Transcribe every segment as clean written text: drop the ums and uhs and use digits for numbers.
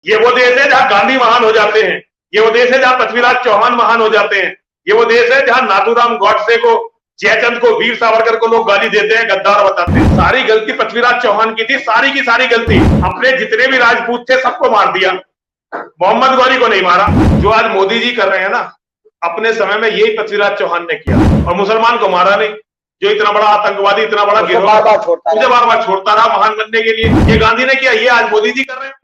ये वो देश है जहां गांधी महान हो जाते हैं, ये वो देश है जहां पृथ्वीराज चौहान महान हो जाते हैं, ये वो देश है जहां नाथूराम गॉडसे को, जयचंद को, वीर सावरकर को लोग गाली देते हैं, गद्दार बताते हैं। सारी गलती पृथ्वीराज चौहान की थी, सारी की सारी गलती। अपने जितने भी राजपूत थे सबको मार दिया, मोहम्मद गौरी को नहीं मारा। जो आज मोदी जी कर रहे हैं ना, अपने समय में यही पृथ्वीराज चौहान ने किया, और मुसलमान को मारा नहीं। जो इतना बड़ा आतंकवादी, इतना बड़ा गिरोह बार बार छोड़ता रहा महान बनने के लिए, ये गांधी ने किया, ये आज मोदी जी कर रहे हैं।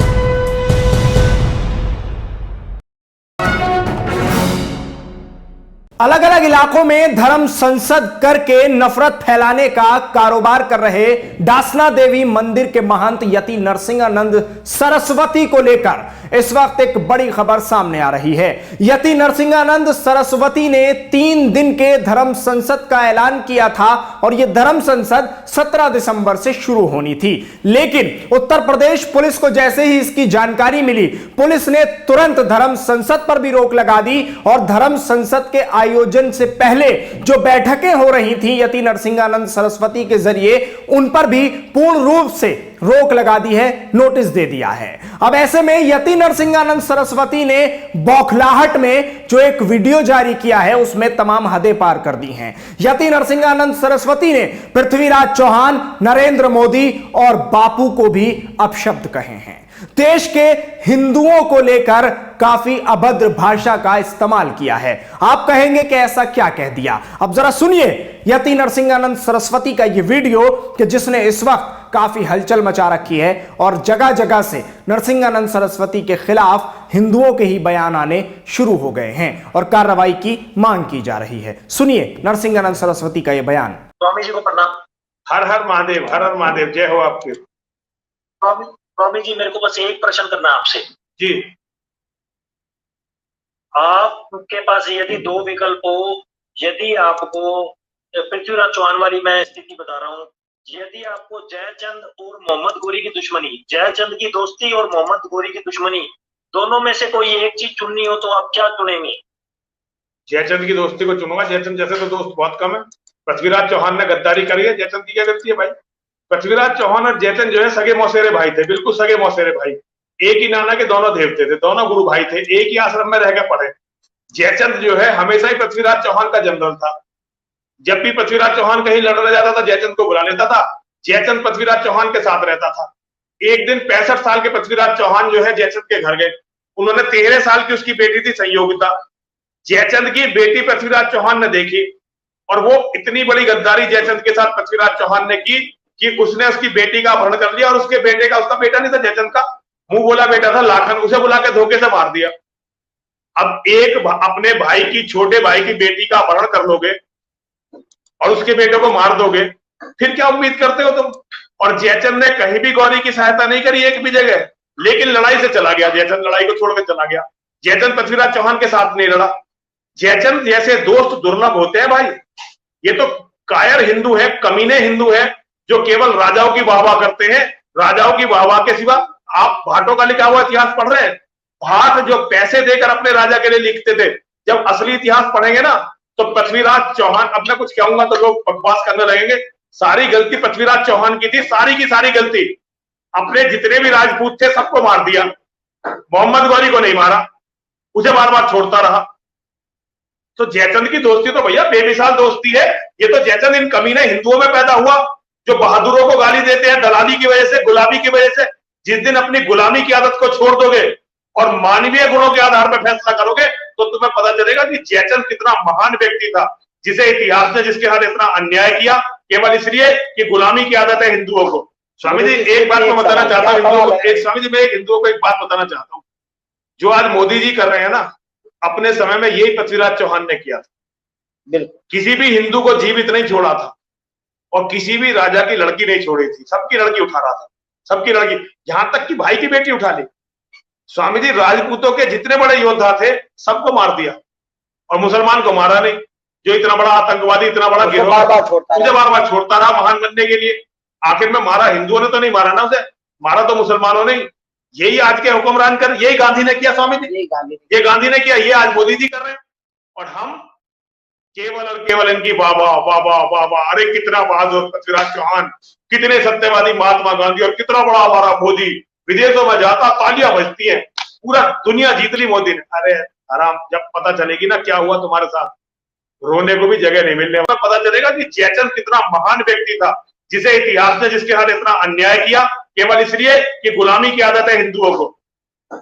अलग अलग इलाकों में धर्म संसद करके नफरत फैलाने का कारोबार कर रहे डासना देवी मंदिर के महंत यति नरसिंहानंद सरस्वती को लेकर इस वक्त एक बड़ी खबर सामने आ रही है। यति नरसिंहानंद सरस्वती ने 3 दिन के धर्म संसद का ऐलान किया था और यह धर्म संसद 17 दिसंबर से शुरू होनी थी, लेकिन उत्तर प्रदेश पुलिस को जैसे ही इसकी जानकारी मिली, पुलिस ने तुरंत धर्म संसद पर भी रोक लगा दी और धर्म संसद के आयोजन से पहले जो बैठकें हो रही थी यति नरसिंहानंद सरस्वती के जरिए, उन पर भी पूर्ण रूप से रोक लगा दी है, नोटिस दे दिया है। अब ऐसे में यति नरसिंहानंद सरस्वती ने बौखलाहट में जो एक वीडियो जारी किया है उसमें तमाम हदें पार कर दी हैं। यति नरसिंहानंद सरस्वती ने पृथ्वीराज चौहान, नरेंद्र मोदी और बापू को भी अपशब्द कहे हैं। देश के हिंदुओं को लेकर काफी अभद्र भाषा का इस्तेमाल किया है। आप कहेंगे कि ऐसा क्या कह दिया? अब जरा सुनिए यति नरसिंहानंद सरस्वती का यह वीडियो कि जिसने इस वक्त काफी हलचल मचा रखी है और जगह जगह से नरसिंहानंद सरस्वती के खिलाफ हिंदुओं के ही बयान आने शुरू हो गए हैं और कार्रवाई की मांग की जा रही है। सुनिए नरसिंहानंद सरस्वती का यह बयान। स्वामी जी को प्रणाम। हर हर महादेव, हर हर महादेव, जय हो आपके। स्वामी जी, मेरे को बस एक प्रश्न करना है आपसे जी। आपके पास यदि 2 विकल्प हो, यदि आपको पृथ्वीराज चौहान वाली मैं स्थिति बता रहा हूँ, यदि आपको जयचंद और मोहम्मद गौरी की दुश्मनी, जयचंद की दोस्ती और मोहम्मद गौरी की दुश्मनी, दोनों में से कोई एक चीज चुननी हो तो आप क्या चुनेंगे? जयचंद की दोस्ती को चुनूंगा। जयचंद जैसे तो दोस्त बहुत कम है। पृथ्वीराज चौहान ने गद्दारी करी है, जयचंद की क्या गलती है भाई? पृथ्वीराज चौहान और जयचंद जो है सगे मौसेरे भाई थे, बिल्कुल सगे मौसेरे भाई। एक ही नाना के दोनों देवते थे, दोनों गुरु भाई थे, एक ही आश्रम में रह के पढ़े। जयचंद जो है हमेशा ही पृथ्वीराज चौहान का जनरल था। जब भी पृथ्वीराज चौहान कहीं लड़ने जाता था जयचंद को बुला लेता था, जयचंद पृथ्वीराज चौहान के साथ रहता था। एक दिन 65 साल के पृथ्वीराज चौहान जो है जयचंद के घर गए। उन्होंने 13 साल की उसकी बेटी थी संयोगिता, जयचंद की बेटी पृथ्वीराज चौहान ने देखी और वो इतनी बड़ी गद्दारी जयचंद के साथ पृथ्वीराज चौहान ने की कि उसने उसकी बेटी का अपहरण कर लिया और उसके बेटे का, उसका बेटा नहीं था जयचंद का, मुंह बोला बेटा था लाखन, उसे बुला के धोखे से मार दिया। अब एक अपने भाई की, छोटे भाई की बेटी का अपहरण कर लोगे और उसके बेटे को मार दोगे, फिर क्या उम्मीद करते हो तुम? और जयचंद ने कहीं भी गौरी की सहायता नहीं करी एक भी जगह, लेकिन लड़ाई से चला गया। जयचंद लड़ाई को छोड़कर चला गया। जयचंद पृथ्वीराज चौहान के साथ नहीं लड़ा। जयचंद जैसे दोस्त दुर्लभ होते हैं भाई। ये तो कायर हिंदू है, कमीने हिंदू है, जो केवल राजाओं की वाहवाह करते हैं। राजाओं की वाहवाह के सिवा आप भाटों का लिखा हुआ इतिहास पढ़ रहे हैं? भाट जो पैसे देकर अपने राजा के लिए लिखते थे, जब असली इतिहास पढ़ेंगे ना तो पृथ्वीराज चौहान, अब मैं कुछ कहूंगा तो लोग बकवास करने लगेंगे, सारी गलती पृथ्वीराज चौहान की थी, सारी की सारी गलती। अपने जितने भी राजपूत थे सबको मार दिया, मोहम्मद गौरी को नहीं मारा, उसे बार बार छोड़ता रहा। तो जयचंद की दोस्ती तो भैया बेमिसाल दोस्ती है। ये तो जयचंद इन कमीने हिंदुओं में पैदा हुआ जो बहादुरों को गाली देते हैं दलाली की वजह से, गुलामी की वजह से। जिस दिन अपनी गुलामी की आदत को छोड़ दोगे और मानवीय गुणों के आधार पर फैसला करोगे तो तुम्हें पता चलेगा कि जयचंद कितना महान व्यक्ति था, जिसे इतिहास ने जिसके साथ इतना अन्याय किया केवल इसलिए कि गुलामी की आदत है हिंदुओं को। स्वामी जी एक बात मैं बताना चाहता हूँ हिंदुओं को, स्वामी जी मैं एक हिंदुओं को एक बात बताना चाहता हूँ। जो आज मोदी जी कर रहे हैं ना, अपने समय में यही पृथ्वीराज चौहान ने किया था। किसी भी हिंदू को जीवित नहीं छोड़ा था और किसी भी राजा की लड़की नहीं छोड़ी थी, सबकी लड़की उठा रहा था, सबकी लड़की, यहां तक कि भाई की बेटी उठा ली। स्वामी जी राजपूतों के जितने बड़े योद्धा थे सबको मार दिया और मुसलमान को मारा नहीं। जो इतना बड़ा आतंकवादी, इतना बड़ा गिरोह बार बार छोड़ता रहा महान बनने के लिए। आखिर में मारा हिंदुओं ने तो नहीं मारा ना उसे, मारा तो मुसलमानों ने। यही आज के हुक्मरान कर, यही गांधी ने किया स्वामी जी, ये गांधी ने किया, ये आज मोदी जी कर रहे हैं। और हम केवल और केवल इनकी वाह वाह, अरे कितना बहादुर पृथ्वीराज चौहान, कितने सत्यवादी महात्मा गांधी और कितना बड़ा हमारा मोदी, विदेशों में जाता, तालियां बजती हैं, पूरा दुनिया जीत ली मोदी ने। अरे आराम, जब पता चलेगी ना क्या हुआ तुम्हारे साथ, रोने को भी जगह नहीं मिलने वाला। पता चलेगा कि जयचंद कितना महान व्यक्ति था, जिसे इतिहास ने जिसके साथ इतना अन्याय किया केवल इसलिए कि गुलामी की आदत है हिंदुओं को।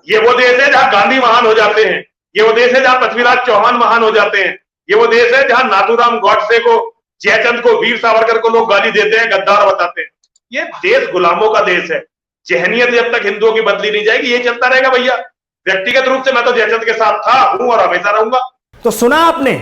ये वो देश है जहां गांधी महान हो जाते हैं, ये वो देश है जहां पृथ्वीराज चौहान महान हो जाते हैं, ये वो देश है जहां नाथूराम गॉडसे को, जयचंद को, वीर सावरकर को लोग गाली देते हैं, गद्दार बताते हैं। ये देश गुलामों का देश है। जहनियत जब तक हिंदुओं की बदली नहीं जाएगी ये चलता रहेगा भैया। व्यक्तिगत रूप से मैं तो जयचंद के साथ था, हूं और हमेशा रहूंगा। तो सुना आपने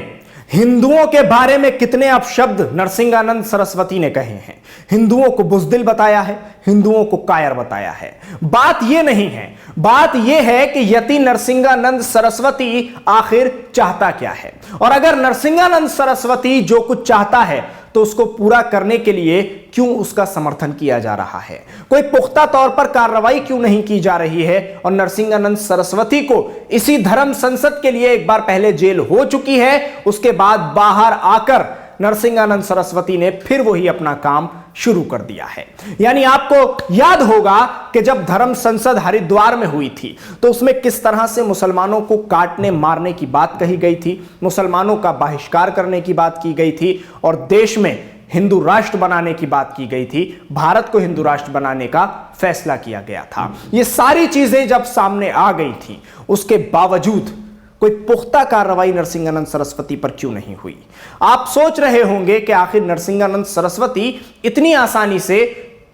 हिंदुओं के बारे में कितने अपशब्द नरसिंहानंद सरस्वती ने कहे हैं। हिंदुओं को बुज़दिल बताया है, हिंदुओं को कायर बताया है। बात यह नहीं है, बात यह है कि यति नरसिंहानंद सरस्वती आखिर चाहता क्या है। और अगर नरसिंहानंद सरस्वती जो कुछ चाहता है तो उसको पूरा करने के लिए क्यों उसका समर्थन किया जा रहा है, कोई पुख्ता तौर पर कार्रवाई क्यों नहीं की जा रही है। और नरसिंहानंद सरस्वती को इसी धर्म संसद के लिए एक बार पहले जेल हो चुकी है, उसके बाद बाहर आकर नरसिंहानंद सरस्वती ने फिर वही अपना काम शुरू कर दिया है। यानी आपको याद होगा कि जब धर्म संसद हरिद्वार में हुई थी तो उसमें किस तरह से मुसलमानों को काटने मारने की बात कही गई थी, मुसलमानों का बहिष्कार करने की बात की गई थी और देश में हिंदू राष्ट्र बनाने की बात की गई थी, भारत को हिंदू राष्ट्र बनाने का फैसला किया गया था। ये सारी चीजें जब सामने आ गई थी, उसके बावजूद कोई पुख्ता कार्रवाई नरसिंहानंद सरस्वती पर क्यों नहीं हुई। आप सोच रहे होंगे कि आखिर नरसिंहानंद सरस्वती इतनी आसानी से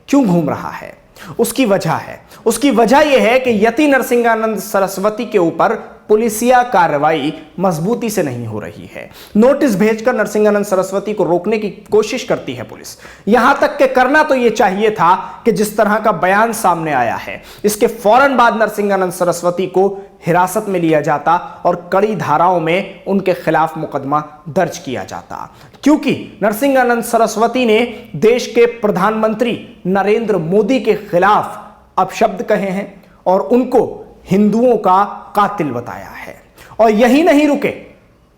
क्यों घूम रहा है। उसकी वजह है, उसकी वजह यह है कि यति नरसिंहानंद सरस्वती के ऊपर पुलिसिया कार्रवाई मजबूती से नहीं हो रही है। नोटिस भेजकर नरसिंहानंद सरस्वती को रोकने की कोशिश करती है पुलिस। यहां तक कि करना तो यह चाहिए था कि जिस तरह का बयान सामने आया है, इसके फौरन बाद नरसिंहानंद सरस्वती को हिरासत में लिया जाता और कड़ी धाराओं में उनके खिलाफ मुकदमा दर्ज किया जाता, क्योंकि नरसिंहानंद सरस्वती ने देश के प्रधानमंत्री नरेंद्र मोदी के खिलाफ अपशब्द कहे हैं और उनको हिंदुओं का कातिल बताया है। और यही नहीं रुके,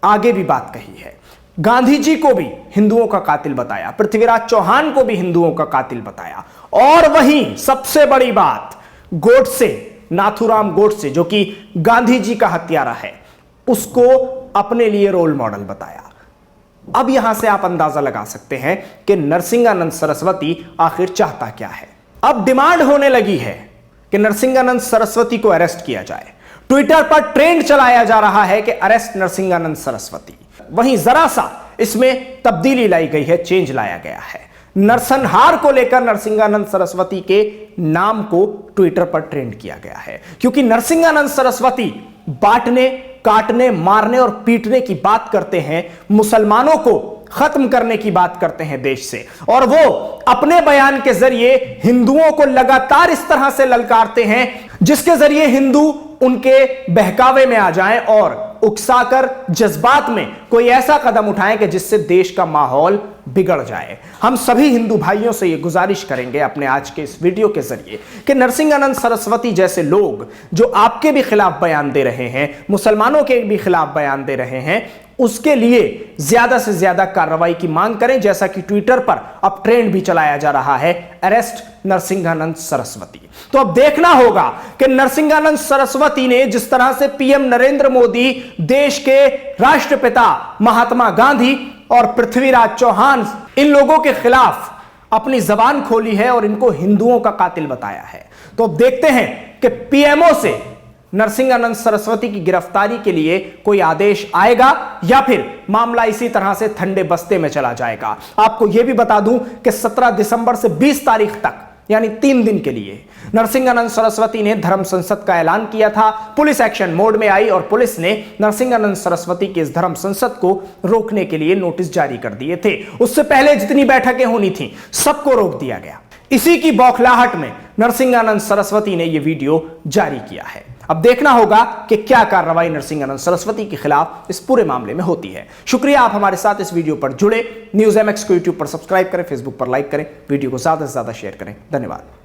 आगे भी बात कही है। गांधी जी को भी हिंदुओं का कातिल बताया, पृथ्वीराज चौहान को भी हिंदुओं का कातिल बताया। और वहीं सबसे बड़ी बात, गोडसे, नाथूराम गोडसे जो कि गांधी जी का हत्यारा है, उसको अपने लिए रोल मॉडल बताया। अब यहां से आप अंदाजा लगा सकते हैं कि नरसिंहानंद सरस्वती आखिर चाहता क्या है। अब डिमांड होने लगी है कि नरसिंहानंद सरस्वती को अरेस्ट किया जाए। ट्विटर पर ट्रेंड चलाया जा रहा है कि अरेस्ट नरसिंहानंद सरस्वती। वहीं जरा सा इसमें तब्दीली लाई गई है, चेंज लाया गया है। नरसंहार को लेकर नरसिंहानंद सरस्वती के नाम को ट्विटर पर ट्रेंड किया गया है, क्योंकि नरसिंहानंद सरस्वती बांटने, काटने, मारने और पीटने की बात करते हैं, मुसलमानों को खत्म करने की बात करते हैं देश से। और वो अपने बयान के जरिए हिंदुओं को लगातार इस तरह से ललकारते हैं जिसके जरिए हिंदू उनके बहकावे में आ जाएं और उकसाकर जज्बात में कोई ऐसा कदम उठाएं कि जिससे देश का माहौल बिगड़ जाए। हम सभी हिंदू भाइयों से यह गुजारिश करेंगे अपने आज के इस वीडियो के जरिए कि नरसिंहानंद सरस्वती जैसे लोग जो आपके भी खिलाफ बयान दे रहे हैं, मुसलमानों के भी खिलाफ बयान दे रहे हैं, उसके लिए ज्यादा से ज्यादा कार्रवाई की मांग करें, जैसा कि ट्विटर पर अब ट्रेंड भी चलाया जा रहा है, अरेस्ट नरसिंहानंद सरस्वती। तो अब देखना होगा कि नरसिंहानंद सरस्वती ने जिस तरह से पीएम नरेंद्र मोदी, देश के राष्ट्रपिता महात्मा गांधी और पृथ्वीराज चौहान, इन लोगों के खिलाफ अपनी जबान खोली है और इनको हिंदुओं का कातिल बताया है। तो अब देखते हैं कि पीएमओ से नरसिंहानंद सरस्वती की गिरफ्तारी के लिए कोई आदेश आएगा या फिर मामला इसी तरह से ठंडे बस्ते में चला जाएगा। आपको यह भी बता दूं कि 17 दिसंबर से 20 तारीख तक, यानी 3 दिन के लिए, नरसिंहानंद सरस्वती ने धर्म संसद का ऐलान किया था। पुलिस एक्शन मोड में आई और पुलिस ने नरसिंहानंद सरस्वती के इस धर्म संसद को रोकने के लिए नोटिस जारी कर दिए थे। उससे पहले जितनी बैठकें होनी थी सबको रोक दिया गया। इसी की बौखलाहट में नरसिंहानंद सरस्वती ने यह वीडियो जारी किया है। अब देखना होगा कि क्या कार्रवाई नरसिंहानंद सरस्वती के खिलाफ इस पूरे मामले में होती है। शुक्रिया आप हमारे साथ इस वीडियो पर जुड़े। न्यूज़ MX को यूट्यूब पर सब्सक्राइब करें, फेसबुक पर लाइक करें, वीडियो को ज्यादा से ज्यादा शेयर करें। धन्यवाद।